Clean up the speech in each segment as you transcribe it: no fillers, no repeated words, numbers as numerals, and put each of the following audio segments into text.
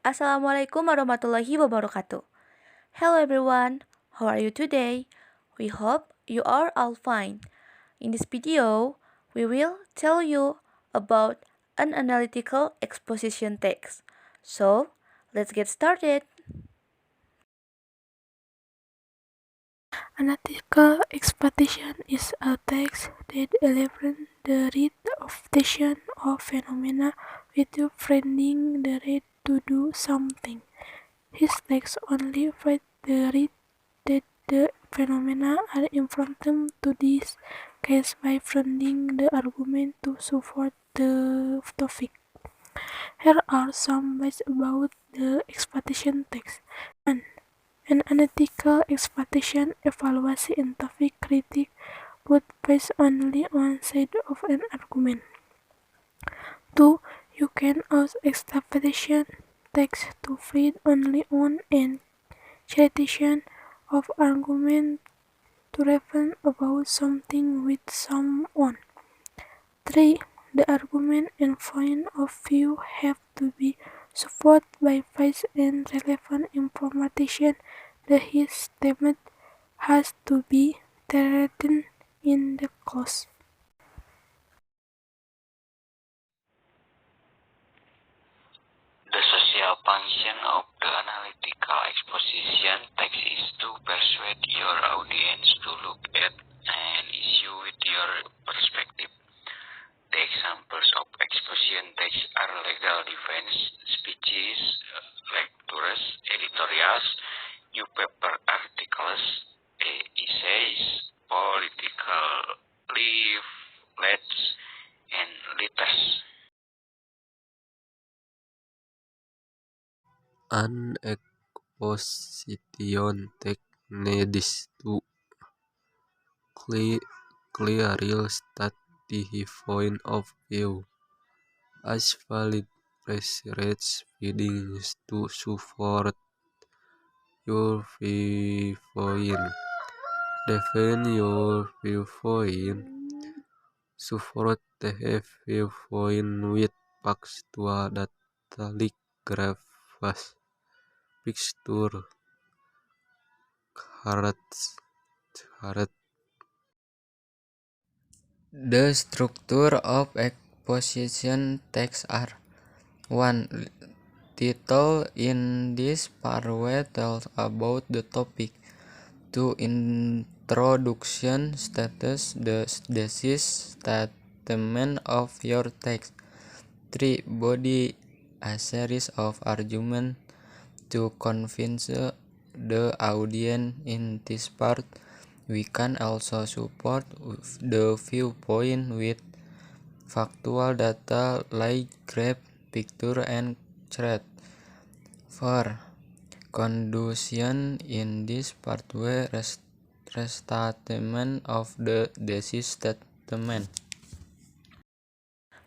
Assalamualaikum warahmatullahi wabarakatuh. Hello everyone, how are you today? We hope you are all fine. In this video, we will tell you about an analytical exposition text. So, let's get started. Analytical exposition is a text that elaborates the representation of phenomena without finding the right to do something. His text only finds the right that the phenomena are important to this case by finding the argument to support the topic. Here are some facts about the exposition text. 1. An analytical exposition evaluation scientific critique would based only on side of an argument. 2. You can use exposition text to feed only on an citation of argument to reason about something with someone. 3. The argument and point of view have to be supported by facts and relevant information. His statement has to be written in the clause. The social function of the analytical exposition text is to persuade your audience to look at an issue with your perspective. The examples of exposition text are legal defense speeches, lectures, editorials, newspaper articles, essays, political leaflets, and letters. An exposition text needs to clearly state the point of view, as valid research findings to support your viewpoint. Defend your viewpoint. Support the viewpoint with factual data like graphs, pictures, charts. The structure of exposition text are 1. Title. In this paragraph tells about the topic. 2. Introduction. Status the thesis statement of your text. 3. Body. A series of arguments to convince the audience. In this part, we can also support the viewpoint with factual data like graph, picture, and chart. 4. Conclusion. In this pathway, restatement of the thesis statement.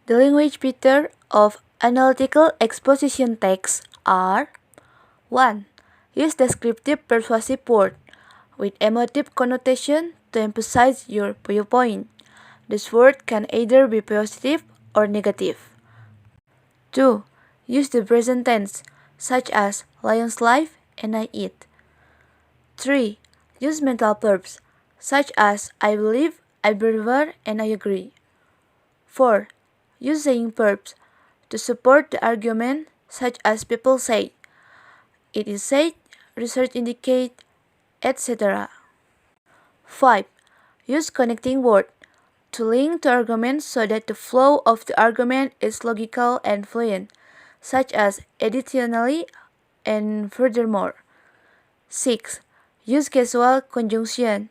The language feature of analytical exposition text are 1. Use descriptive persuasive word with emotive connotation to emphasize your viewpoint. This word can either be positive or negative. 2. Use the present tense, such as lion's life and I eat. 3. Use mental verbs, such as I believe, I prefer, and I agree. 4. Use saying verbs to support the argument, such as people say, it is said, research indicate, etc. 5. Use connecting word to link to arguments so that the flow of the argument is logical and fluent, such as additionally and furthermore. 6. Use casual conjunction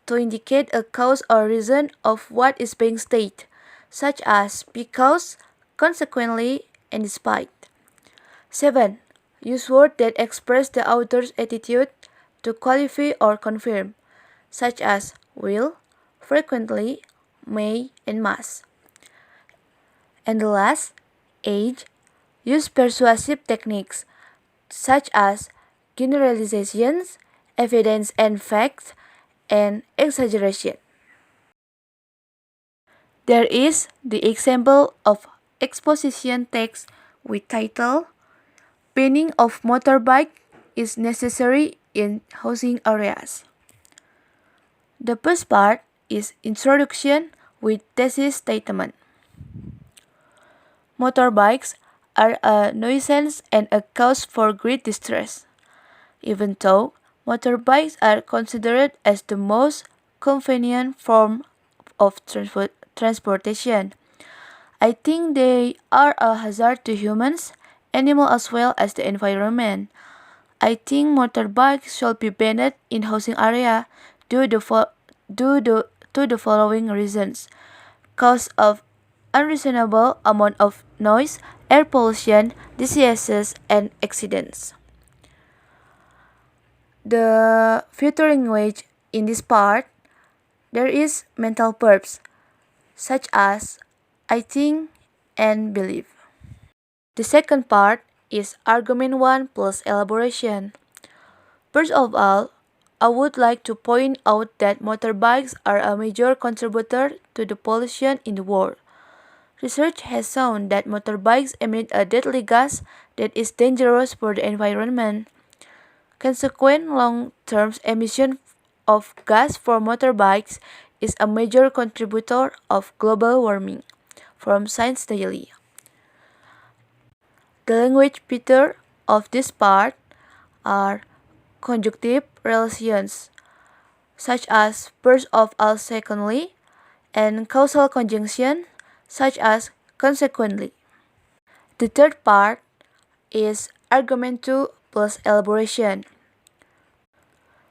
to indicate a cause or reason of what is being stated, such as because, consequently, and despite. 7. Use words that express the author's attitude to qualify or confirm, such as will, frequently, may, and must. And the last, 8. Use persuasive techniques, such as generalizations, evidence and facts, and exaggeration. There is the example of exposition text with title, banning of motorbike is necessary in housing areas. The first part is introduction with thesis statement. Motorbikes are a nuisance and a cause for great distress. Even though motorbikes are considered as the most convenient form of transportation, I think they are a hazard to humans, animals as well as the environment. I think motorbikes should be banned in housing area to the following reasons: cause of unreasonable amount of noise, air pollution, diseases, and accidents. The future language in this part, there is mental verbs such as I think and believe. The second part is argument 1 plus elaboration. First of all, I would like to point out that motorbikes are a major contributor to the pollution in the world. Research has shown that motorbikes emit a deadly gas that is dangerous for the environment. Consequent long-term emission of gas from motorbikes is a major contributor of global warming. From Science Daily. The language feature of this part are conjunctive relations, such as first of all secondly, and causal conjunction, such as consequently. The third part is argument 2 plus elaboration.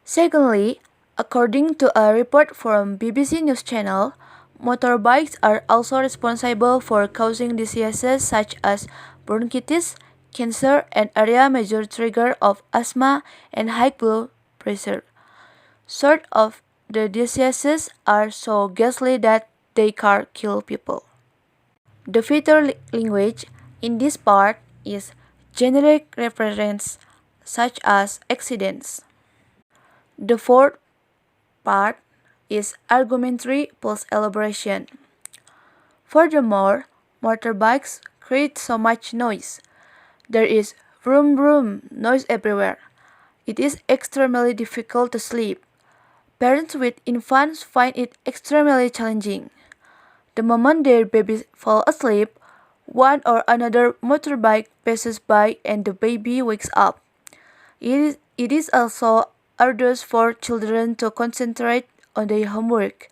Secondly, according to a report from BBC News Channel, motorbikes are also responsible for causing diseases such as bronchitis, cancer, and are a major trigger of asthma and high blood pressure. Sort of the diseases are so ghastly that they can kill people. The feature language in this part is generic reference such as accidents. The fourth part is argumentary plus elaboration. Furthermore, motorbikes create so much noise. There is vroom vroom noise everywhere. It is extremely difficult to sleep. Parents with infants find it extremely challenging. The moment their baby falls asleep, one or another motorbike passes by and the baby wakes up. It is also arduous for children to concentrate on their homework.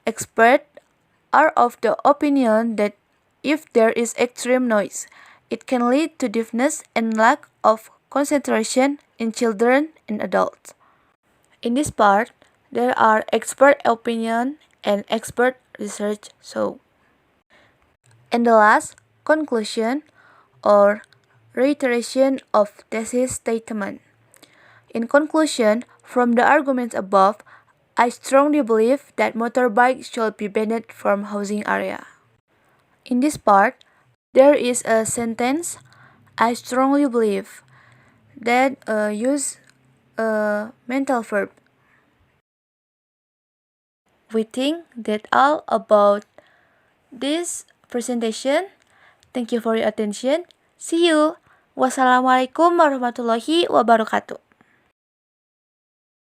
Experts are of the opinion that if there is extreme noise, it can lead to deafness and lack of concentration in children and adults. In this part, there are expert opinion and expert research show. And the last, conclusion or reiteration of thesis statement. In conclusion, from the arguments above, I strongly believe that motorbikes should be banned from housing area. In this part, there is a sentence, I strongly believe, that use a mental verb. We think that all about this presentation. Thank you for your attention. See you. Wassalamualaikum warahmatullahi wabarakatuh.